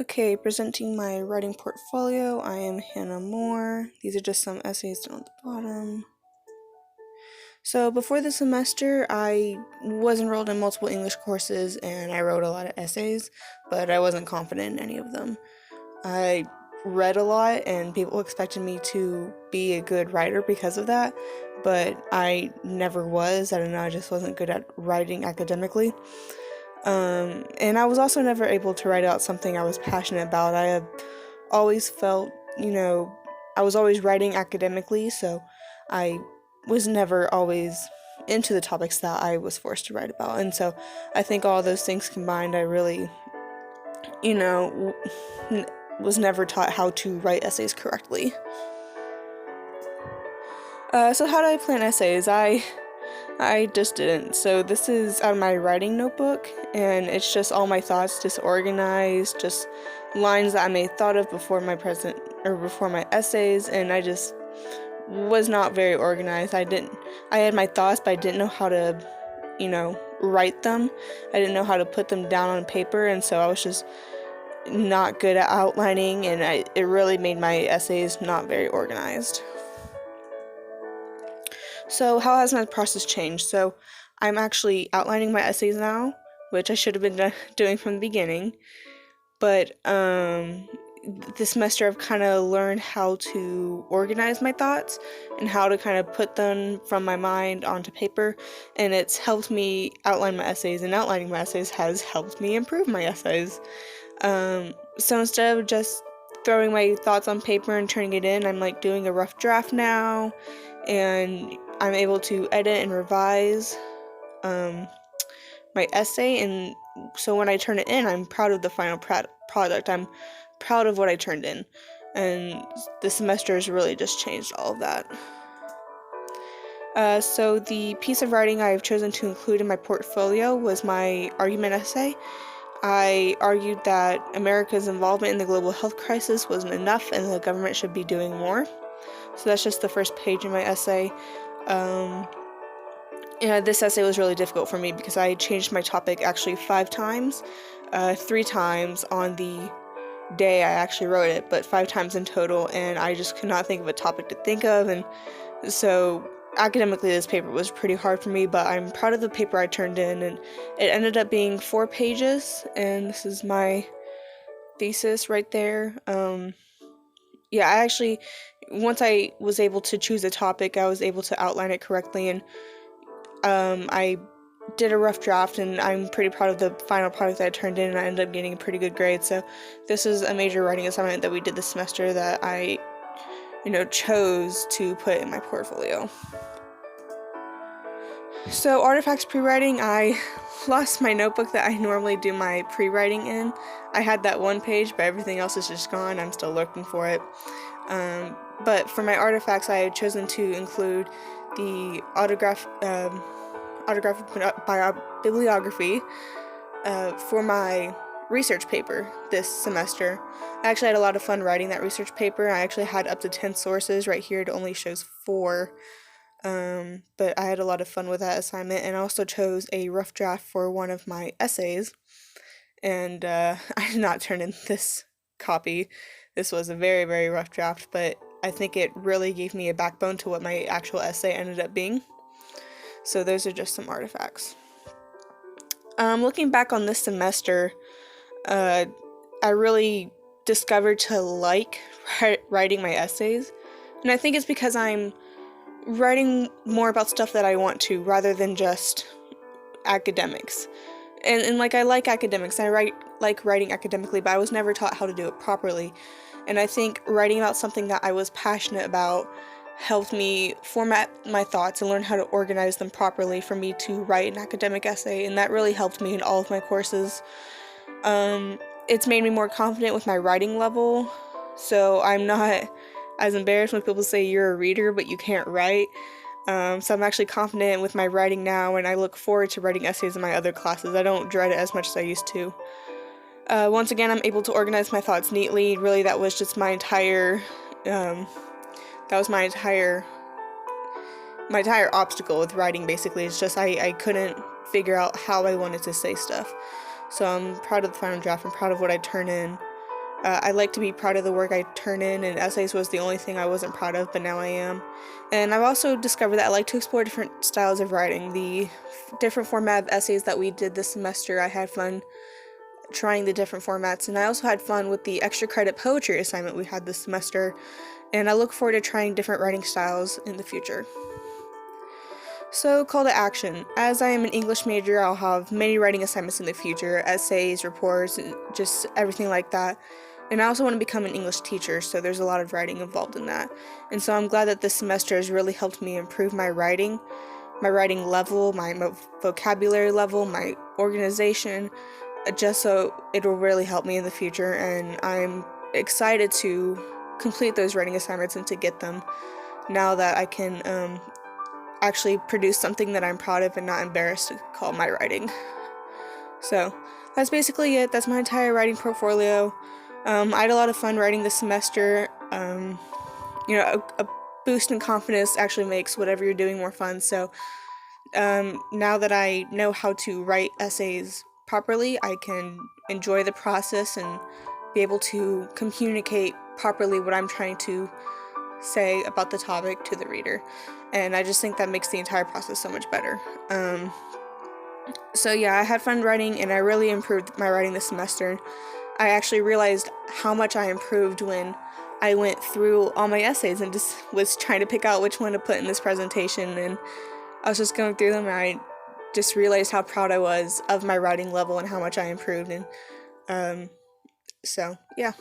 Okay, presenting my writing portfolio. I am Hannah Moore. These are just some essays down at the bottom. So, before the semester, I was enrolled in multiple English courses and I wrote a lot of essays, but I wasn't confident in any of them. I read a lot and people expected me to be a good writer because of that, but I never was. I don't know, I just wasn't good at writing academically. And I was also never able to write out something I was passionate about. I have always felt, I was always writing academically, so I was never always into the topics that I was forced to write about. And so I think all those things combined, I really, you know, was never taught how to write essays correctly. So how do I plan essays? I just didn't. So this is out of my writing notebook, and it's just all my thoughts disorganized, just lines that I may have thought of before my present or before my essays, and I just was not very organized. I had my thoughts, but I didn't know how to, write them. I didn't know how to put them down on paper, and so I was just not good at outlining, and it really made my essays not very organized. So, how has my process changed? So, I'm actually outlining my essays now, which I should have been doing from the beginning. But this semester, I've kind of learned how to organize my thoughts and how to kind of put them from my mind onto paper. And it's helped me outline my essays, and outlining my essays has helped me improve my essays. So, instead of just throwing my thoughts on paper and turning it in, I'm like doing a rough draft now, and I'm able to edit and revise um, my essay, and so when I turn it in, I'm proud of the final product. I'm proud of what I turned in, and the semester has really just changed all of that. So the piece of writing I've chosen to include in my portfolio was my argument essay. I argued that America's involvement in the global health crisis wasn't enough and the government should be doing more. So that's just the first page in my essay. Um, this essay was really difficult for me because I changed my topic actually 5 times. 3 times on the day I actually wrote it, but 5 times in total, and I just could not think of a topic to think of, and so academically this paper was pretty hard for me, but I'm proud of the paper I turned in, and it ended up being 4 pages, and this is my thesis right there. Yeah, I actually, once I was able to choose a topic, I was able to outline it correctly, and I did a rough draft, and I'm pretty proud of the final product that I turned in, and I ended up getting a pretty good grade. So this is a major writing assignment that we did this semester that I, chose to put in my portfolio. So artifacts pre-writing, I lost my notebook that I normally do my pre-writing in. I had that one page, but everything else is just gone. I'm still looking for it. But for my artifacts, I had chosen to include the bibliography for my research paper this semester. I actually had a lot of fun writing that research paper. I actually had up to 10 sources. Right here it only shows 4. But I had a lot of fun with that assignment, and I also chose a rough draft for one of my essays, and I did not turn in this copy. This was a very, very rough draft, but I think it really gave me a backbone to what my actual essay ended up being. So those are just some artifacts. Looking back on this semester, I really discovered to like writing my essays, and I think it's because I'm writing more about stuff that I want to rather than just academics. And like I like academics, like writing academically, but I was never taught how to do it properly. And I think writing about something that I was passionate about helped me format my thoughts and learn how to organize them properly for me to write an academic essay, and that really helped me in all of my courses. It's made me more confident with my writing level, so I'm not as embarrassed when people say you're a reader but you can't write. So I'm actually confident with my writing now, and I look forward to writing essays in my other classes. I don't dread it as much as I used to. Once again, I'm able to organize my thoughts neatly. Really, that was just my entire my entire obstacle with writing. Basically, it's just I couldn't figure out how I wanted to say stuff. So I'm proud of the final draft. I'm proud of what I turned in. I like to be proud of the work I turn in, and essays was the only thing I wasn't proud of, but now I am. And I've also discovered that I like to explore different styles of writing. The different format of essays that we did this semester, I had fun trying the different formats, and I also had fun with the extra credit poetry assignment we had this semester, and I look forward to trying different writing styles in the future. So, call to action. As I am an English major, I'll have many writing assignments in the future, essays, reports, and just everything like that. And I also want to become an English teacher, so there's a lot of writing involved in that. And so I'm glad that this semester has really helped me improve my writing level, my vocabulary level, my organization, just so it'll really help me in the future. And I'm excited to complete those writing assignments and to get them now that I can actually produce something that I'm proud of and not embarrassed to call my writing. So that's basically it. That's my entire writing portfolio. I had a lot of fun writing this semester. A boost in confidence actually makes whatever you're doing more fun. So now that I know how to write essays properly, I can enjoy the process and be able to communicate properly what I'm trying to say about the topic to the reader. And I just think that makes the entire process so much better. So yeah, I had fun writing, and I really improved my writing this semester. I actually realized how much I improved when I went through all my essays and just was trying to pick out which one to put in this presentation, and I was just going through them, and I just realized how proud I was of my writing level and how much I improved. And so yeah.